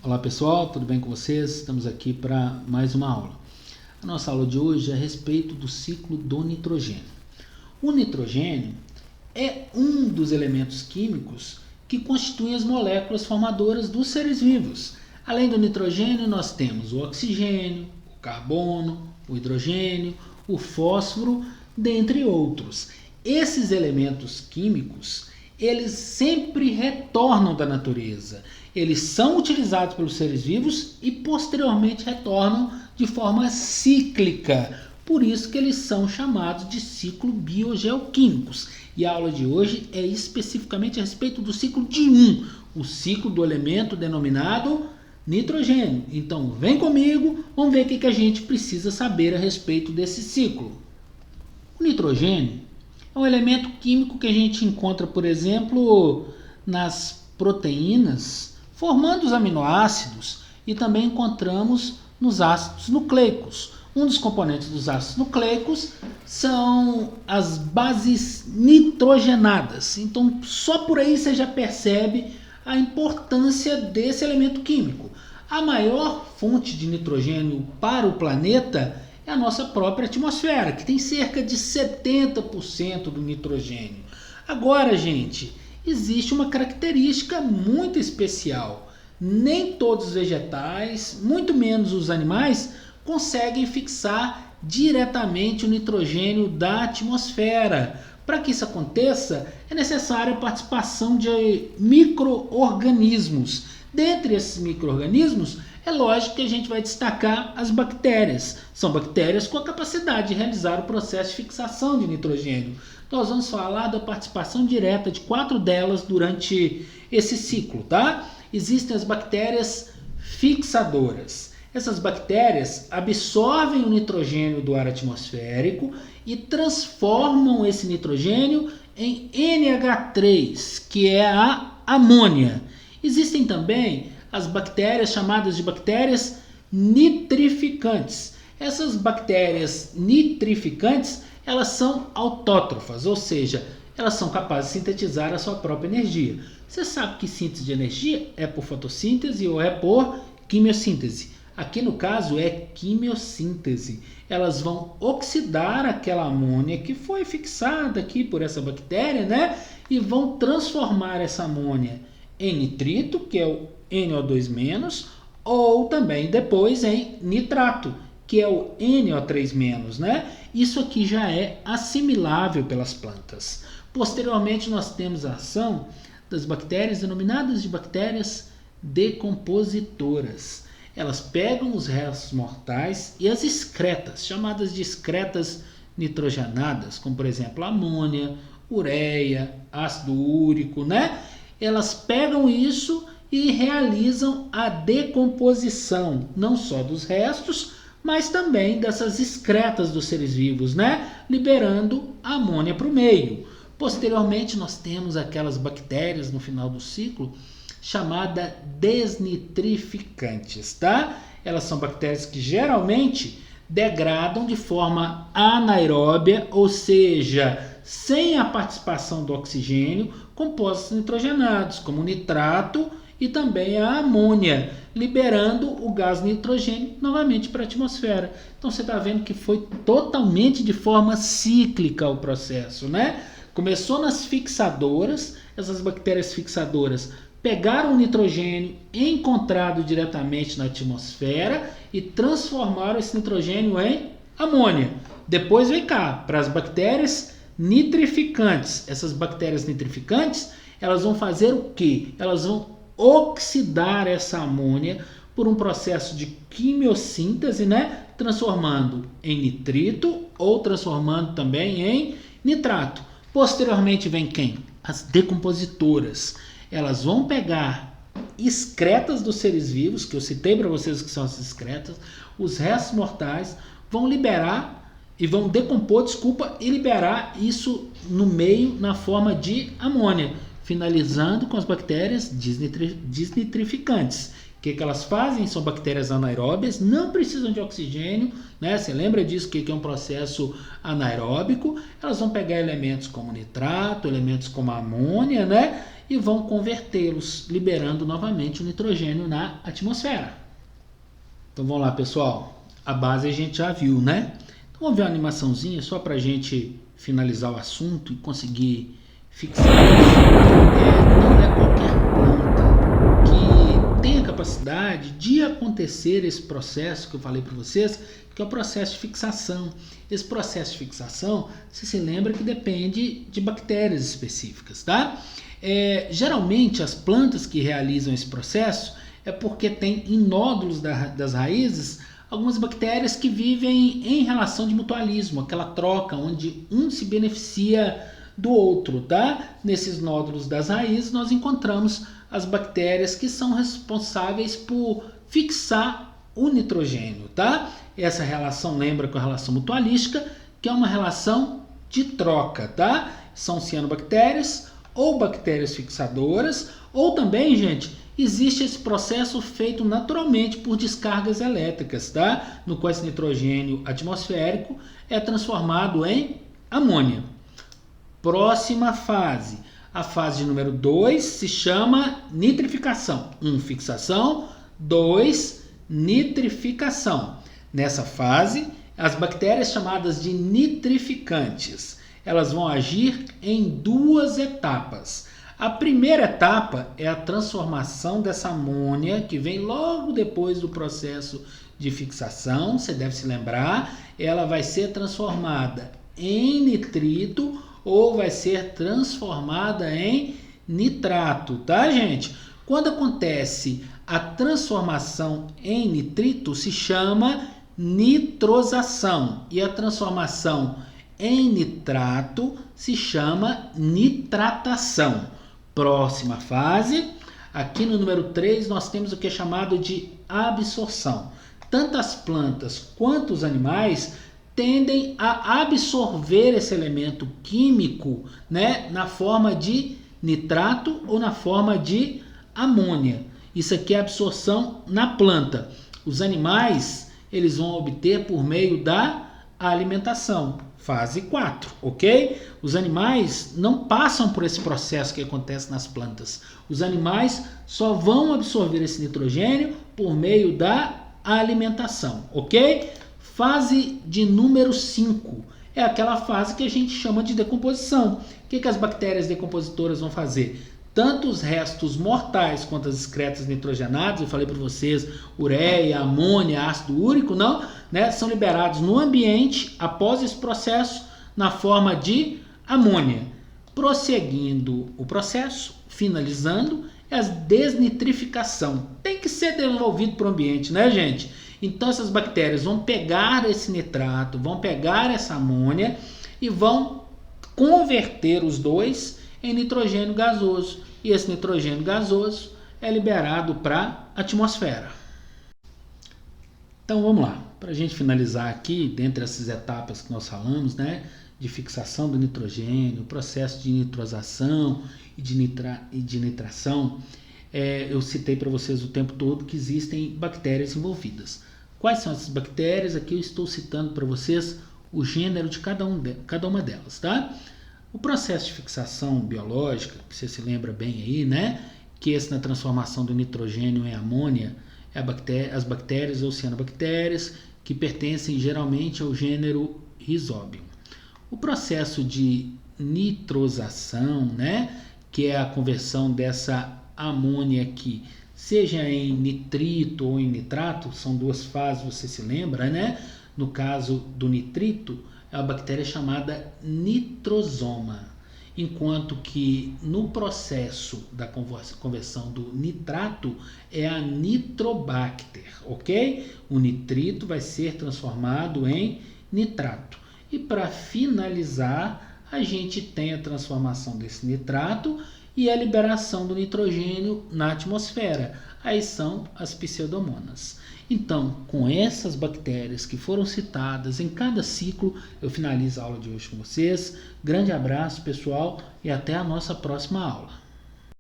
Olá pessoal, tudo bem com vocês? Estamos aqui para mais uma aula. A nossa aula de hoje é a respeito do ciclo do nitrogênio. O nitrogênio é um dos elementos químicos que constituem as moléculas formadoras dos seres vivos. Além do nitrogênio, nós temos o oxigênio, o carbono, o hidrogênio, o fósforo, dentre outros. Esses elementos químicos, eles sempre retornam da natureza. Eles são utilizados pelos seres vivos e posteriormente retornam de forma cíclica. Por isso que eles são chamados de ciclo biogeoquímicos. E a aula de hoje é especificamente a respeito do ciclo de 1, o ciclo do elemento denominado nitrogênio. Então vem comigo, vamos ver o que a gente precisa saber a respeito desse ciclo. O nitrogênio é um elemento químico que a gente encontra, por exemplo, nas proteínas, formando os aminoácidos, e também encontramos nos ácidos nucleicos. Um dos componentes dos ácidos nucleicos são as bases nitrogenadas. Então, só por aí você já percebe a importância desse elemento químico. A maior fonte de nitrogênio para o planeta é a nossa própria atmosfera, que tem cerca de 70% do nitrogênio. Agora, gente, existe uma característica muito especial. Nem todos os vegetais, muito menos os animais, conseguem fixar diretamente o nitrogênio da atmosfera. Para que isso aconteça, é necessária a participação de micro-organismos. Dentre esses micro-organismos, é lógico que a gente vai destacar as bactérias. São bactérias com a capacidade de realizar o processo de fixação de nitrogênio. Nós vamos falar da participação direta de 4 delas durante esse ciclo, tá? Existem as bactérias fixadoras. Essas bactérias absorvem o nitrogênio do ar atmosférico e transformam esse nitrogênio em NH3, que é a amônia. Existem também as bactérias chamadas de bactérias nitrificantes. Essas bactérias nitrificantes, elas são autótrofas, ou seja, elas são capazes de sintetizar a sua própria energia. Você sabe que síntese de energia é por fotossíntese ou é por quimiossíntese. Aqui no caso é quimiossíntese. Elas vão oxidar aquela amônia que foi fixada aqui por essa bactéria, né? E vão transformar essa amônia em nitrito, que é o NO2-, ou também depois em nitrato, que é o NO3-, né? Isso aqui já é assimilável pelas plantas. Posteriormente, nós temos a ação das bactérias denominadas de bactérias decompositoras. Elas pegam os restos mortais e as excretas, chamadas de excretas nitrogenadas, como por exemplo amônia, ureia, ácido úrico, né? Elas pegam isso e realizam a decomposição, não só dos restos, mas também dessas excretas dos seres vivos, né? Liberando a amônia para o meio. Posteriormente, nós temos aquelas bactérias no final do ciclo chamadas desnitrificantes, tá? Elas são bactérias que geralmente degradam de forma anaeróbia, ou seja, sem a participação do oxigênio, compostos nitrogenados, como o nitrato e também a amônia, liberando o gás nitrogênio novamente para a atmosfera. Então você está vendo que foi totalmente de forma cíclica o processo, né? Começou nas fixadoras, essas bactérias fixadoras pegaram o nitrogênio encontrado diretamente na atmosfera e transformaram esse nitrogênio em amônia. Depois vem cá, para as bactérias nitrificantes. Essas bactérias nitrificantes, elas vão fazer o quê? Elas vão oxidar essa amônia por um processo de quimiossíntese, né? Transformando em nitrito ou transformando também em nitrato. Posteriormente vem quem? As decompositoras. Elas vão pegar excretas dos seres vivos, que eu citei para vocês que são as excretas, os restos mortais, vão liberar e vão decompor, e liberar isso no meio na forma de amônia, finalizando com as bactérias desnitrificantes. O que elas fazem? São bactérias anaeróbias, não precisam de oxigênio, né? Você lembra disso, que é um processo anaeróbico? Elas vão pegar elementos como nitrato, elementos como amônia, né? e vão convertê-los, liberando novamente o nitrogênio na atmosfera. Então vamos lá, pessoal. A base a gente já viu, né? Então vamos ver uma animaçãozinha só para a gente finalizar o assunto e conseguir fixar isso. Não é qualquer planta que tem a capacidade de acontecer esse processo que eu falei para vocês, que é o processo de fixação. Esse processo de fixação, você se lembra que depende de bactérias específicas, tá? Geralmente as plantas que realizam esse processo é porque tem em nódulos das raízes algumas bactérias que vivem em relação de mutualismo, aquela troca onde um se beneficia do outro, tá? Nesses nódulos das raízes nós encontramos as bactérias que são responsáveis por fixar o nitrogênio, tá? Essa relação lembra com a relação mutualística, que é uma relação de troca, tá? São cianobactérias ou bactérias fixadoras, ou também, gente, existe esse processo feito naturalmente por descargas elétricas, tá? No qual esse nitrogênio atmosférico é transformado em amônia. Próxima fase, a fase número 2 se chama nitrificação. 1, fixação. 2, nitrificação. Nessa fase, as bactérias chamadas de nitrificantes, elas vão agir em 2 etapas. A primeira etapa é a transformação dessa amônia, que vem logo depois do processo de fixação. Você deve se lembrar, ela vai ser transformada em nitrito ou vai ser transformada em nitrato, tá, gente? Quando acontece a transformação em nitrito, se chama nitrosação, e a transformação em nitrato se chama nitratação. Próxima fase, aqui no número 3, nós temos o que é chamado de absorção. Tanto as plantas quanto os animais tendem a absorver esse elemento químico, né, na forma de nitrato ou na forma de amônia. Isso aqui é absorção na planta. Os animais, eles vão obter por meio da alimentação. Fase 4, ok? Os animais não passam por esse processo que acontece nas plantas. Os animais só vão absorver esse nitrogênio por meio da alimentação, ok? Fase de número 5 é aquela fase que a gente chama de decomposição. O que as bactérias decompositoras vão fazer? Tanto os restos mortais quanto as excretas nitrogenadas, eu falei para vocês, ureia, amônia, ácido úrico, não, né, são liberados no ambiente após esse processo na forma de amônia. Prosseguindo o processo, finalizando, é a desnitrificação. Tem que ser devolvido para o ambiente, né, gente? Então essas bactérias vão pegar esse nitrato, vão pegar essa amônia e vão converter os dois em nitrogênio gasoso. E esse nitrogênio gasoso é liberado para a atmosfera. Então vamos lá, para a gente finalizar aqui, dentre essas etapas que nós falamos, né, de fixação do nitrogênio, processo de nitrosação e de nitração, eu citei para vocês o tempo todo que existem bactérias envolvidas. Quais são essas bactérias? Aqui eu estou citando para vocês o gênero de cada uma delas, tá? O processo de fixação biológica, que você se lembra bem aí, né? Que esse na transformação do nitrogênio em amônia, as bactérias ou cianobactérias, que pertencem geralmente ao gênero Rhizobium. O processo de nitrosação, né? Que é a conversão dessa amônia aqui, seja em nitrito ou em nitrato, são 2 fases, você se lembra, né? No caso do nitrito, é uma bactéria chamada nitrosoma, enquanto que no processo da conversão do nitrato é a nitrobacter, ok? O nitrito vai ser transformado em nitrato. E para finalizar, a gente tem a transformação desse nitrato e a liberação do nitrogênio na atmosfera. Aí são as pseudomonas. Então, com essas bactérias que foram citadas em cada ciclo, eu finalizo a aula de hoje com vocês. Grande abraço, pessoal, e até a nossa próxima aula.